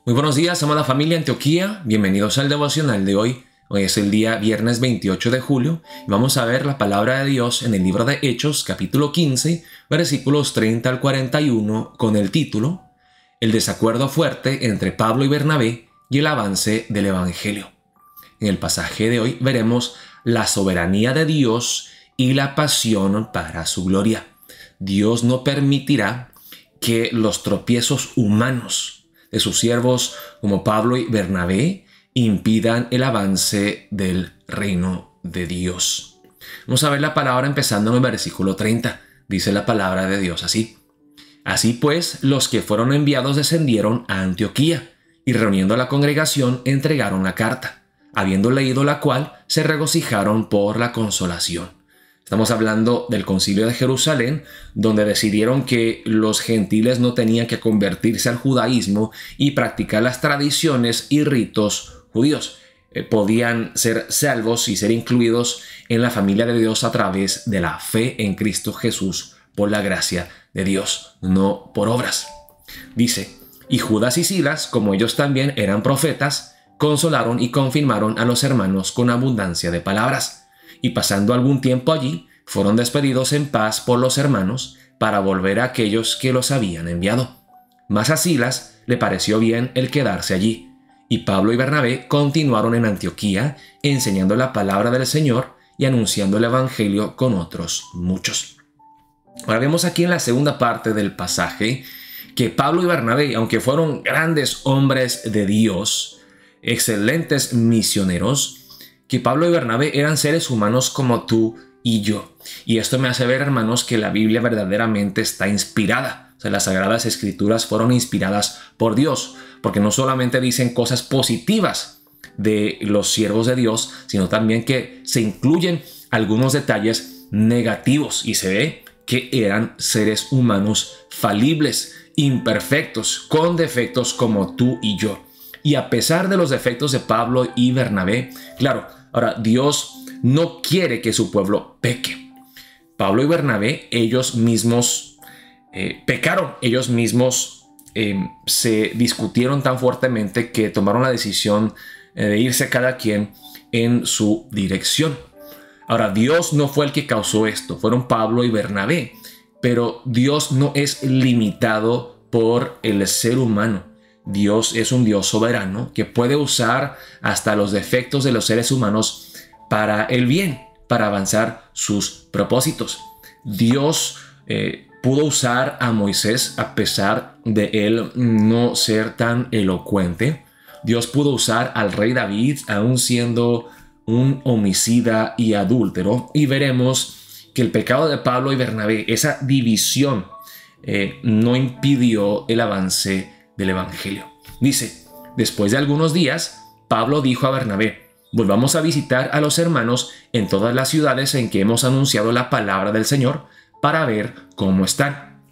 Muy buenos días, amada familia Antioquía. Bienvenidos al devocional de hoy. Hoy es el día viernes 28 de julio y vamos a ver la palabra de Dios en el libro de Hechos, capítulo 15, versículos 30 al 41, con el título El desacuerdo fuerte entre Pablo y Bernabé y el avance del Evangelio. En el pasaje de hoy veremos la soberanía de Dios y la pasión para su gloria. Dios no permitirá que los tropiezos humanos de sus siervos como Pablo y Bernabé impidan el avance del reino de Dios. Vamos a ver la palabra empezando en el versículo 30. Dice la palabra de Dios así. Así pues, los que fueron enviados descendieron a Antioquía y reuniendo a la congregación entregaron la carta, habiendo leído la cual se regocijaron por la consolación. Estamos hablando del concilio de Jerusalén, donde decidieron que los gentiles no tenían que convertirse al judaísmo y practicar las tradiciones y ritos judíos. Podían ser salvos y ser incluidos en la familia de Dios a través de la fe en Cristo Jesús por la gracia de Dios, no por obras. Dice, y Judas y Silas, como ellos también eran profetas, consolaron y confirmaron a los hermanos con abundancia de palabras. Y pasando algún tiempo allí, fueron despedidos en paz por los hermanos para volver a aquellos que los habían enviado. Mas a Silas le pareció bien el quedarse allí, y Pablo y Bernabé continuaron en Antioquía, enseñando la palabra del Señor y anunciando el Evangelio con otros muchos. Ahora vemos aquí en la segunda parte del pasaje que Pablo y Bernabé, aunque fueron grandes hombres de Dios, excelentes misioneros, que Pablo y Bernabé eran seres humanos como tú y yo. Y esto me hace ver, hermanos, que la Biblia verdaderamente está inspirada. O sea, las Sagradas Escrituras fueron inspiradas por Dios, porque no solamente dicen cosas positivas de los siervos de Dios, sino también que se incluyen algunos detalles negativos y se ve que eran seres humanos falibles, imperfectos, con defectos como tú y yo. Y a pesar de los defectos de Pablo y Bernabé, claro, ahora Dios no quiere que su pueblo peque. Pablo y Bernabé, ellos mismos pecaron, ellos mismos se discutieron tan fuertemente que tomaron la decisión de irse cada quien en su dirección. Ahora, Dios no fue el que causó esto, fueron Pablo y Bernabé, pero Dios no es limitado por el ser humano. Dios es un Dios soberano que puede usar hasta los defectos de los seres humanos para el bien, para avanzar sus propósitos. Dios pudo usar a Moisés a pesar de él no ser tan elocuente. Dios pudo usar al rey David aún siendo un homicida y adúltero. Y veremos que el pecado de Pablo y Bernabé, esa división, no impidió el avance del Evangelio. Dice, después de algunos días, Pablo dijo a Bernabé, volvamos a visitar a los hermanos en todas las ciudades en que hemos anunciado la palabra del Señor para ver cómo están.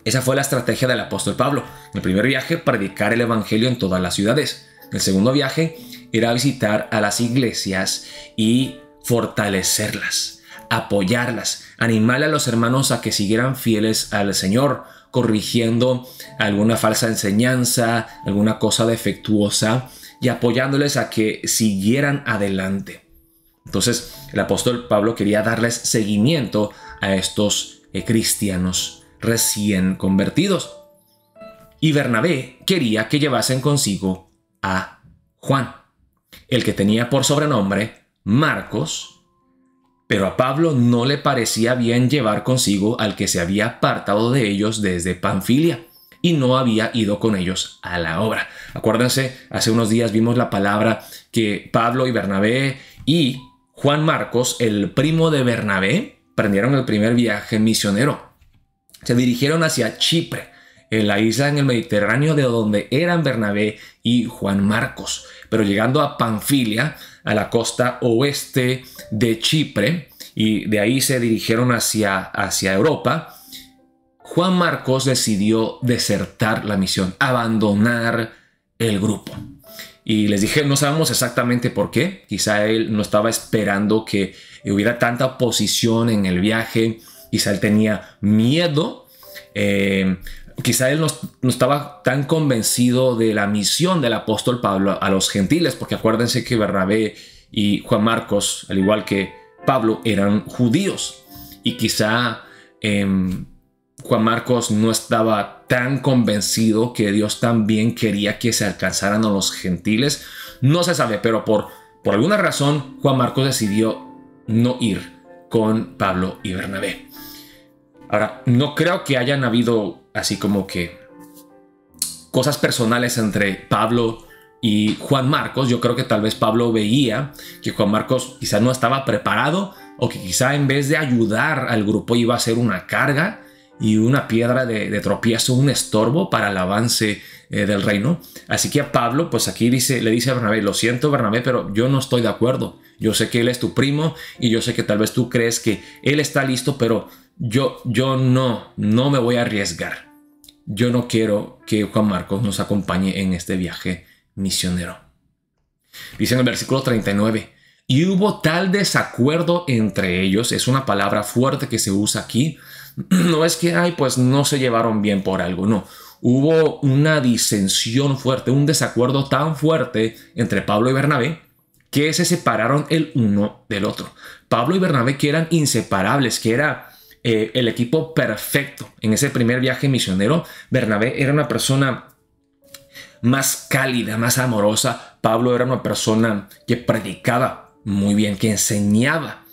Esa fue la estrategia del apóstol Pablo. En el primer viaje, predicar el Evangelio en todas las ciudades. En el segundo viaje, era visitar a las iglesias y fortalecerlas, apoyarlas, animarle a los hermanos a que siguieran fieles al Señor, corrigiendo alguna falsa enseñanza, alguna cosa defectuosa y apoyándoles a que siguieran adelante. Entonces, el apóstol Pablo quería darles seguimiento a estos cristianos recién convertidos. Y Bernabé quería que llevasen consigo a Juan, el que tenía por sobrenombre Marcos. Pero a Pablo no le parecía bien llevar consigo al que se había apartado de ellos desde Panfilia y no había ido con ellos a la obra. Acuérdense, hace unos días vimos la palabra que Pablo y Bernabé y Juan Marcos, el primo de Bernabé, prendieron el primer viaje misionero. Se dirigieron hacia Chipre, en la isla en el Mediterráneo de donde eran Bernabé y Juan Marcos. Pero llegando a Panfilia, a la costa oeste de Chipre, y de ahí se dirigieron hacia Europa, Juan Marcos decidió desertar la misión, abandonar el grupo. Y les dije, no sabemos exactamente por qué. Quizá él no estaba esperando que hubiera tanta oposición en el viaje. Quizá él tenía miedo. quizá él no estaba tan convencido de la misión del apóstol Pablo a los gentiles, porque acuérdense que Bernabé y Juan Marcos, al igual que Pablo, eran judíos. Y quizá Juan Marcos no estaba tan convencido que Dios también quería que se alcanzaran a los gentiles. No se sabe, pero por alguna razón Juan Marcos decidió no ir con Pablo y Bernabé. Ahora, no creo que hayan habido así como que cosas personales entre Pablo y Juan Marcos. Yo creo que tal vez Pablo veía que Juan Marcos quizá no estaba preparado, o que quizá en vez de ayudar al grupo iba a ser una carga y una piedra de tropiezo, un estorbo para el avance del reino. Así que a Pablo, pues aquí le dice a Bernabé: lo siento, Bernabé, pero yo no estoy de acuerdo. Yo sé que él es tu primo y yo sé que tal vez tú crees que él está listo, pero yo no me voy a arriesgar. Yo no quiero que Juan Marcos nos acompañe en este viaje misionero. Dice en el versículo 39: y hubo tal desacuerdo entre ellos. Es una palabra fuerte que se usa aquí. No es que, pues no se llevaron bien por algo, no. Hubo una disensión fuerte, un desacuerdo tan fuerte entre Pablo y Bernabé que se separaron el uno del otro. Pablo y Bernabé, que eran inseparables, que era el equipo perfecto en ese primer viaje misionero. Bernabé era una persona más cálida, más amorosa. Pablo era una persona que predicaba muy bien, que enseñaba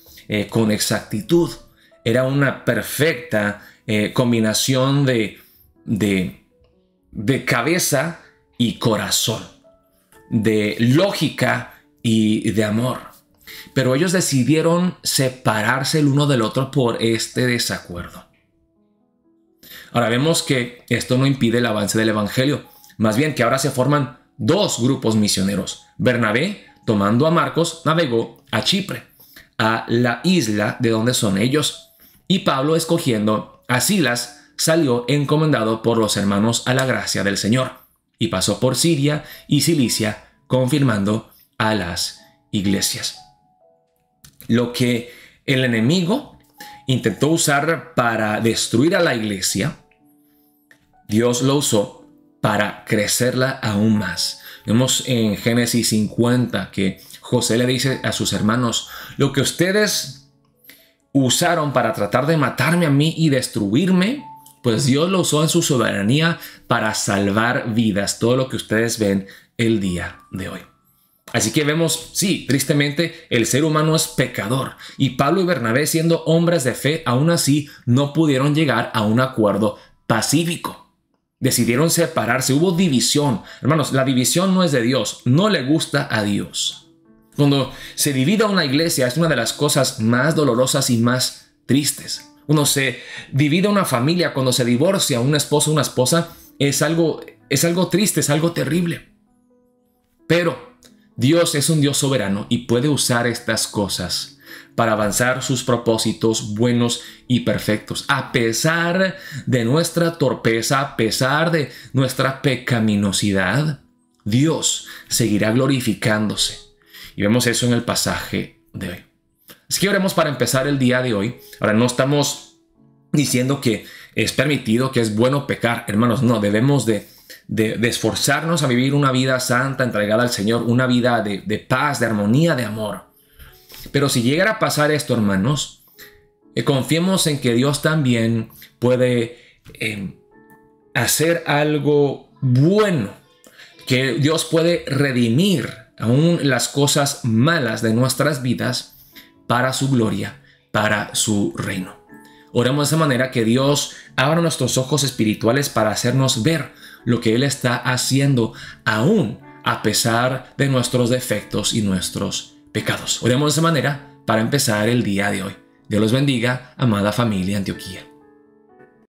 con exactitud. Era una perfecta combinación de cabeza y corazón, de lógica y de amor. Pero ellos decidieron separarse el uno del otro por este desacuerdo. Ahora vemos que esto no impide el avance del evangelio. Más bien que ahora se forman dos grupos misioneros. Bernabé, tomando a Marcos, navegó a Chipre, a la isla de donde son ellos. Y Pablo, escogiendo a Silas, salió encomendado por los hermanos a la gracia del Señor, y pasó por Siria y Cilicia, confirmando a las iglesias. Lo que el enemigo intentó usar para destruir a la iglesia, Dios lo usó para crecerla aún más. Vemos en Génesis 50 que José le dice a sus hermanos: lo que ustedes usaron para tratar de matarme a mí y destruirme, pues Dios lo usó en su soberanía para salvar vidas. Todo lo que ustedes ven el día de hoy. Así que vemos, sí, tristemente, el ser humano es pecador. Y Pablo y Bernabé, siendo hombres de fe, aún así no pudieron llegar a un acuerdo pacífico. Decidieron separarse, hubo división. Hermanos, la división no es de Dios, no le gusta a Dios. Cuando se divide una iglesia es una de las cosas más dolorosas y más tristes. Cuando se divide una familia, cuando se divorcia un esposo o una esposa, es algo triste, es algo terrible. Pero Dios es un Dios soberano y puede usar estas cosas para avanzar sus propósitos buenos y perfectos. A pesar de nuestra torpeza, a pesar de nuestra pecaminosidad, Dios seguirá glorificándose. Y vemos eso en el pasaje de hoy. Así que oremos para empezar el día de hoy. Ahora, no estamos diciendo que es permitido, que es bueno pecar. Hermanos, no, debemos de esforzarnos a vivir una vida santa, entregada al Señor, una vida de paz, de armonía, de amor. Pero si llegara a pasar esto, hermanos, confiemos en que Dios también puede hacer algo bueno, que Dios puede redimir aún las cosas malas de nuestras vidas para su gloria, para su reino. Oremos de esa manera que Dios abra nuestros ojos espirituales para hacernos ver lo que Él está haciendo aún a pesar de nuestros defectos y nuestros pecados. Oremos de esa manera para empezar el día de hoy. Dios los bendiga, amada familia Antioquía.